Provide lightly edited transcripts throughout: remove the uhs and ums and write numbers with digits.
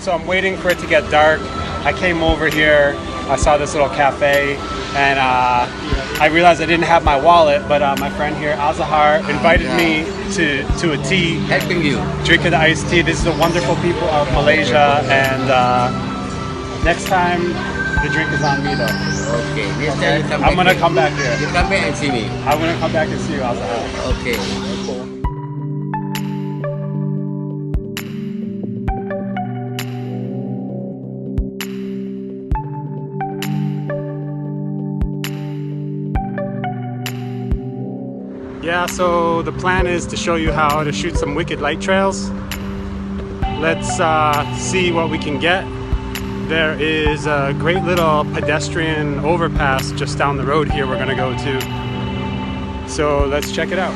So I'm waiting for it to get dark. I came over here, I saw this little cafe, and I realized I didn't have my wallet, but my friend here, Azahar, invited me to a tea. Helping you. Drinking the iced tea. This is the wonderful people of Malaysia, and next time the drink is on me though. Okay, next time you come back. I'm gonna come back here. You come back and see me. I'm gonna come back and see you, Azahar. Okay. Yeah, so the plan is to show you how to shoot some wicked light trails. Let's see what we can get. There is a great little pedestrian overpass just down the road here we're gonna go to. So let's check it out.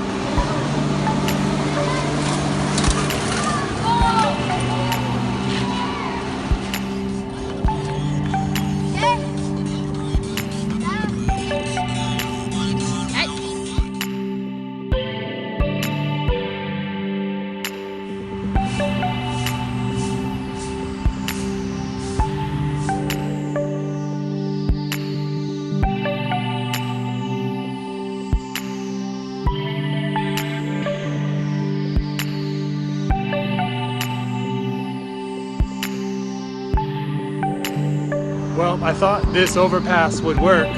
Well, I thought this overpass would work,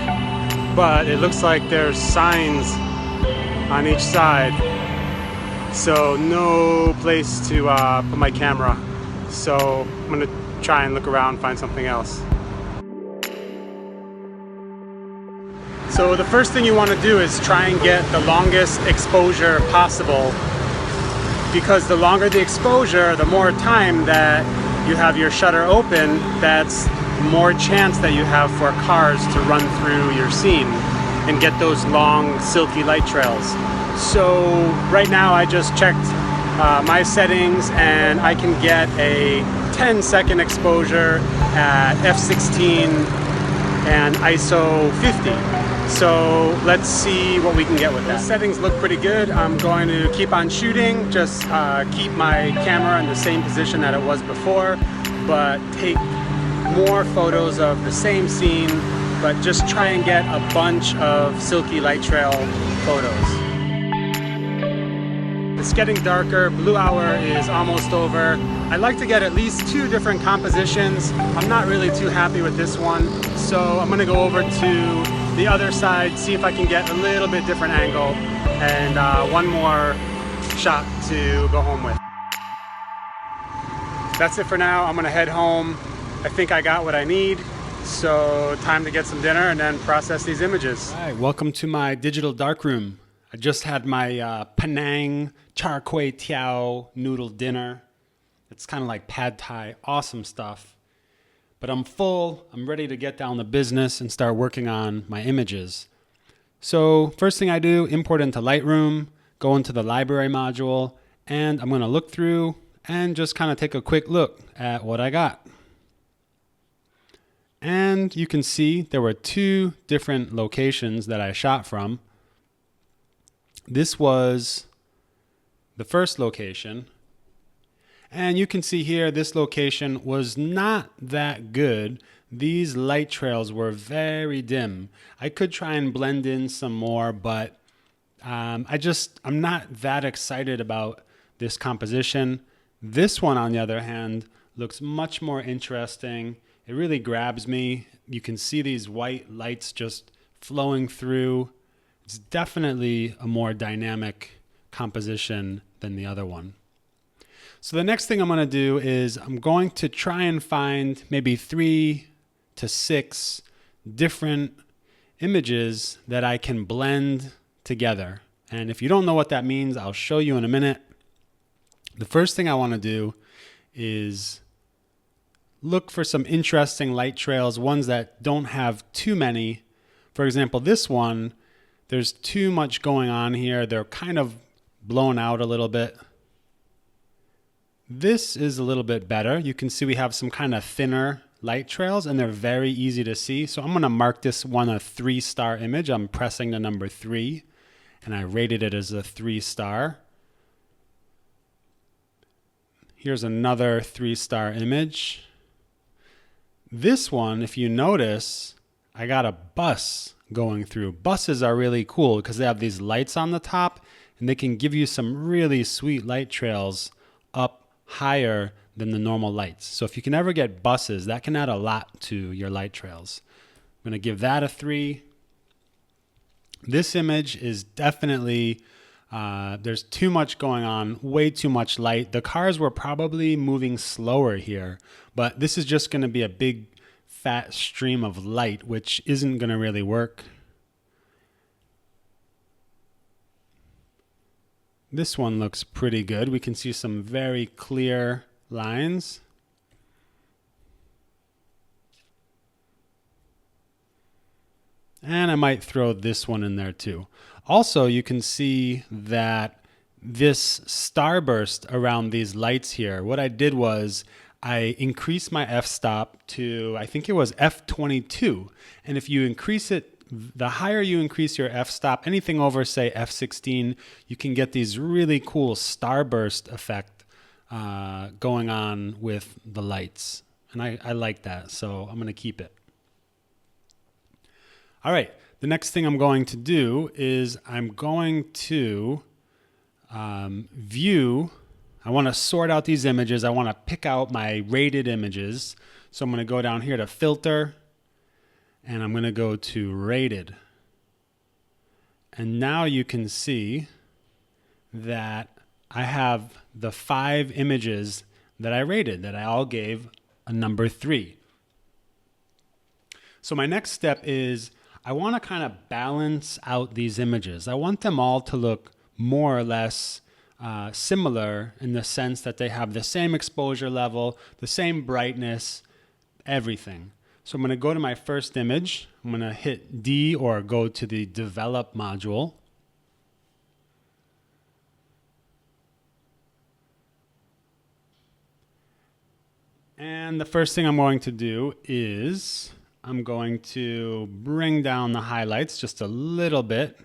but it looks like there's signs on each side. So no place to put my camera. So I'm gonna try and look around, find something else. So the first thing you want to do is try and get the longest exposure possible, because the longer the exposure, the more time that you have your shutter open, that's more chance that you have for cars to run through your scene and get those long silky light trails. So right now I just checked my settings and I can get a 10-second exposure at f/16 and ISO 50. So let's see what we can get with that. The settings look pretty good. I'm going to keep on shooting, just keep my camera in the same position that it was before, but take more photos of the same scene, but just try and get a bunch of silky light trail photos. It's getting darker, blue hour is almost over. I'd like to get at least 2 different compositions. I'm not really too happy with this one, so I'm gonna go over to the other side, see if I can get a little bit different angle, and one more shot to go home with. That's it for now. I'm gonna head home. I think I got what I need, so time to get some dinner and then process these images. All right, welcome to my digital darkroom. I just had my Penang char kway teow noodle dinner. It's kind of like pad thai, awesome stuff. But I'm full, I'm ready to get down to business and start working on my images. So first thing I do, import into Lightroom, go into the library module, and I'm gonna look through and just kind of take a quick look at what I got. And you can see there were 2 different locations that I shot from. This was the first location. And you can see here, this location was not that good. These light trails were very dim. I could try and blend in some more, but I'm not that excited about this composition. This one, on the other hand, looks much more interesting. It really grabs me. You can see these white lights just flowing through. It's definitely a more dynamic composition than the other one. So the next thing I'm going to do is I'm going to try and find maybe 3 to 6 different images that I can blend together. And if you don't know what that means, I'll show you in a minute. The first thing I want to do is look for some interesting light trails, ones that don't have too many. For example, this one, there's too much going on here. They're kind of blown out a little bit. This is a little bit better. You can see we have some kind of thinner light trails and they're very easy to see. So I'm going to mark this one a 3-star image. I'm pressing the number 3 and I rated it as a 3-star. Here's another 3-star image. This one, if you notice, I got a bus going through. Buses are really cool because they have these lights on the top and they can give you some really sweet light trails up higher than the normal lights. So if you can ever get buses, that can add a lot to your light trails. I'm going to give that a 3. This image is definitely, there's too much going on, way too much light. The cars were probably moving slower here, but this is just going to be a big fat stream of light, which isn't going to really work. This one looks pretty good. We can see some very clear lines. And I might throw this one in there too. Also, you can see that this starburst around these lights here, what I did was I increased my f-stop to, I think it was f22. And if you increase it, the higher you increase your f-stop, anything over, say, f16, you can get these really cool starburst effect going on with the lights. And I like that, so I'm going to keep it. All right, the next thing I'm going to do is I'm going to view. I want to sort out these images. I want to pick out my rated images. So I'm going to go down here to filter, and I'm going to go to rated. And now you can see that I have the 5 images that I rated, that I all gave a number 3. So my next step is I want to kind of balance out these images. I want them all to look more or less similar in the sense that they have the same exposure level, the same brightness, everything. So I'm going to go to my first image. I'm going to hit D or go to the develop module. And the first thing I'm going to do is I'm going to bring down the highlights just a little bit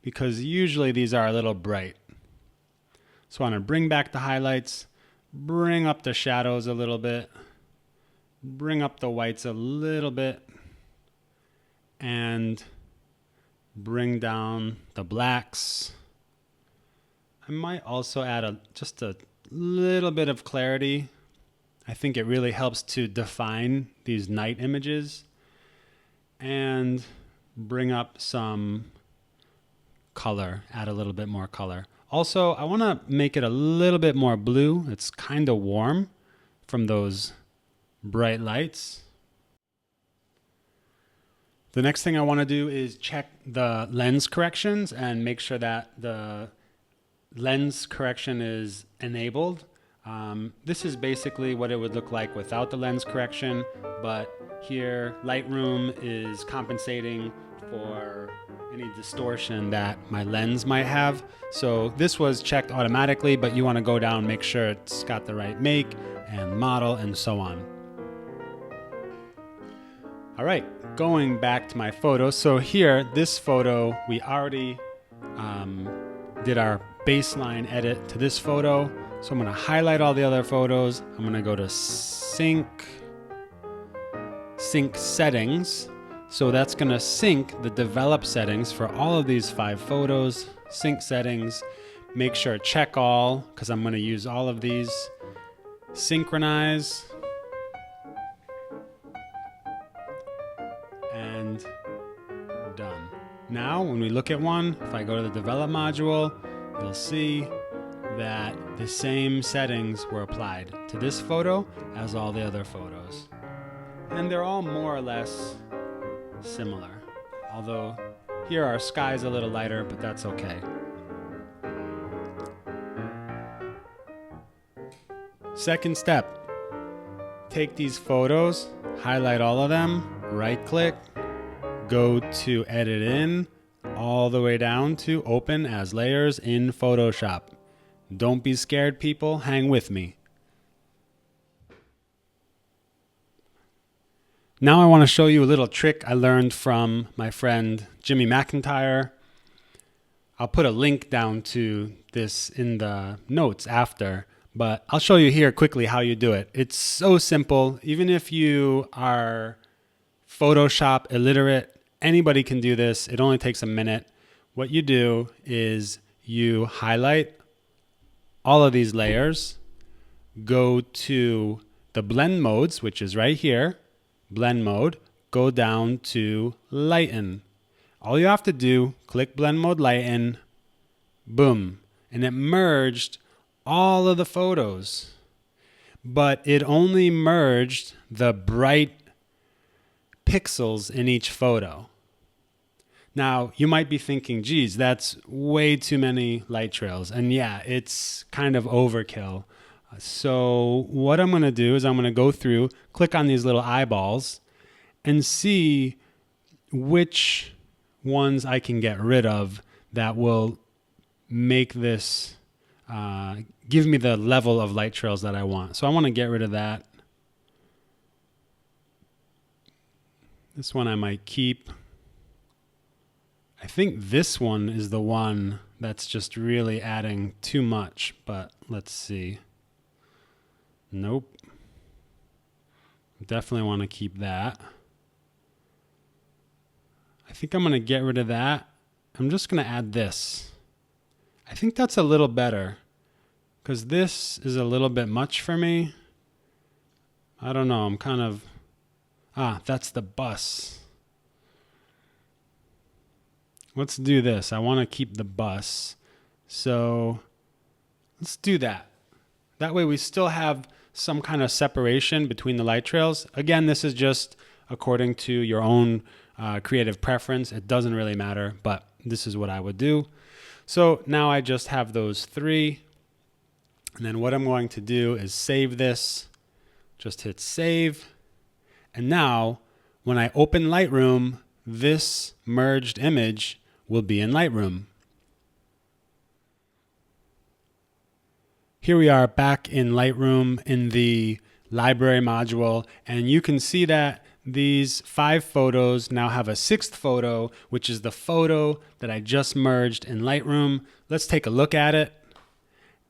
because usually these are a little bright. So I want to bring back the highlights, bring up the shadows a little bit, bring up the whites a little bit, and bring down the blacks. I might also add just a little bit of clarity. I think it really helps to define these night images, and bring up some color, add a little bit more color. Also, I want to make it a little bit more blue. It's kind of warm from those bright lights. The next thing I want to do is check the lens corrections and make sure that the lens correction is enabled. This is basically what it would look like without the lens correction, but here Lightroom is compensating for any distortion that my lens might have. So this was checked automatically, but you want to go down, make sure it's got the right make and model and so on. All right, going back to my photos. So here, this photo, we already did our baseline edit to this photo. So I'm going to highlight all the other photos. I'm going to go to sync settings. So that's going to sync the develop settings for all of these 5 photos. Sync settings. Make sure check all, because I'm going to use all of these. Synchronize. And done. Now, when we look at one, if I go to the develop module, you'll see that the same settings were applied to this photo as all the other photos. And they're all more or less similar. Although here our sky's a little lighter, but that's okay. Second step, take these photos, highlight all of them, right click, go to edit in, all the way down to open as layers in Photoshop. Don't be scared, people, hang with me. Now I want to show you a little trick I learned from my friend Jimmy McIntyre. I'll put a link down to this in the notes after, But I'll show you here quickly how you do it. It's so simple. Even if you are Photoshop illiterate, anybody can do this. It only takes a minute. What you do is you highlight all of these layers, go to the blend modes, which is right here, blend mode, go down to lighten. All you have to do, click blend mode lighten, boom, and it merged all of the photos, but it only merged the bright pixels in each photo. Now, you might be thinking, geez, that's way too many light trails. And yeah, it's kind of overkill. So what I'm going to do is I'm going to go through, click on these little eyeballs, and see which ones I can get rid of that will make this, give me the level of light trails that I want. So I want to get rid of that. This one I might keep. I think this one is the one that's just really adding too much, but let's see. Nope. Definitely want to keep that. I think I'm going to get rid of that. I'm just going to add this. I think that's a little better because this is a little bit much for me. I don't know. I'm kind of... that's the bus. Let's do this. I want to keep the bus. So let's do that. That way we still have some kind of separation between the light trails. Again, this is just according to your own creative preference. It doesn't really matter, but this is what I would do. So now I just have those three. And then what I'm going to do is save this. Just hit save. And now when I open Lightroom, this merged image will be in Lightroom. Here we are back in Lightroom in the library module, and you can see that these 5 photos now have a 6th photo, which is the photo that I just merged in Lightroom. Let's take a look at it.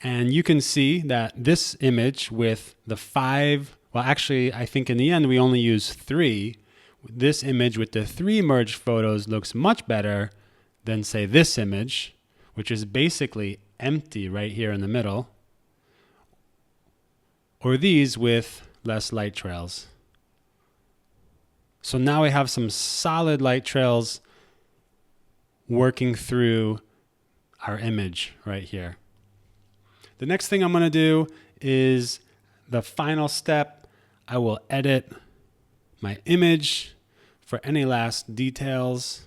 And you can see that this image with the 5, well, actually, I think in the end we only use 3. This image with the 3 merged photos looks much better than, say, this image, which is basically empty right here in the middle, or these with less light trails. So now we have some solid light trails working through our image right here. The next thing I'm going to do is the final step. I will edit my image for any last details.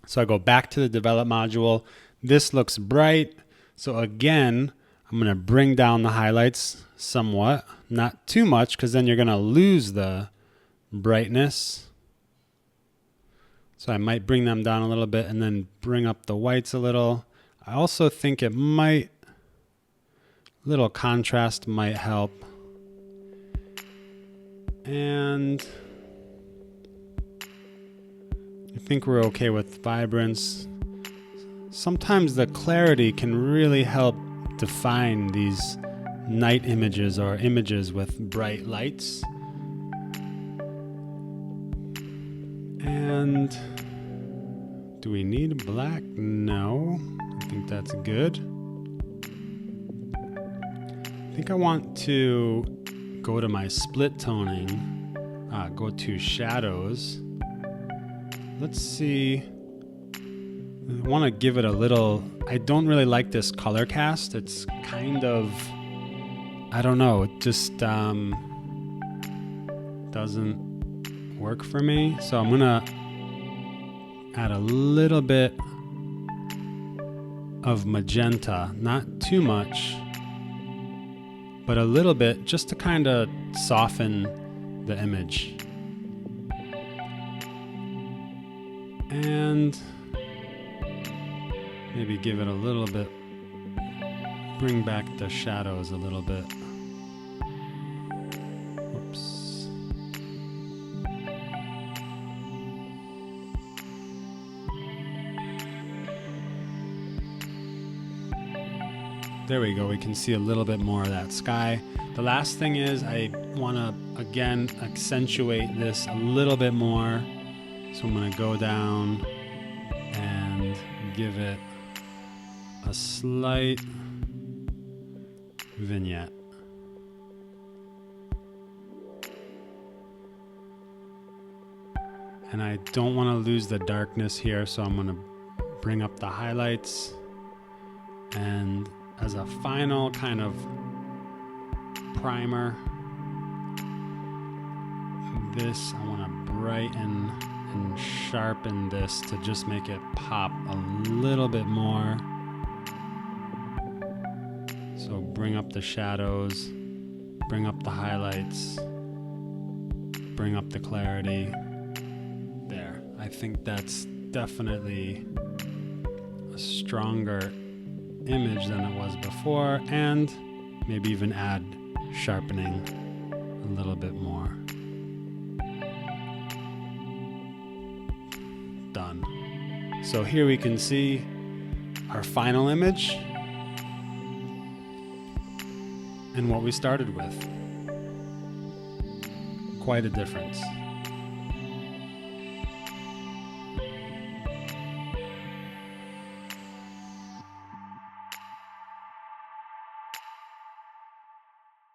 So I go back to the develop module. This looks bright. So again, I'm going to bring down the highlights somewhat, not too much, because then you're going to lose the brightness. So I might bring them down a little bit and then bring up the whites a little. I also think it might, little contrast might help. And I think we're okay with vibrance. Sometimes the clarity can really help define these night images or images with bright lights. And do we need black? No, I think that's good. I think I want to go to my split toning, go to shadows. Let's see. I want to give it a little, I don't really like this color cast. It's kind of, I don't know, it just doesn't work for me. So I'm going to add a little bit of magenta, not too much, but a little bit just to kind of soften the image. And maybe give it a little bit, bring back the shadows a little bit. Whoops. There we go. We can see a little bit more of that sky. The last thing is I want to, again, accentuate this a little bit more. So I'm going to go down and give it a slight vignette. And I don't want to lose the darkness here, so I'm going to bring up the highlights. And as a final kind of primer, this, I want to brighten and sharpen this to just make it pop a little bit more. So bring up the shadows, bring up the highlights, bring up the clarity. There. I think that's definitely a stronger image than it was before, and maybe even add sharpening a little bit more. Done. So here we can see our final image and what we started with. Quite a difference.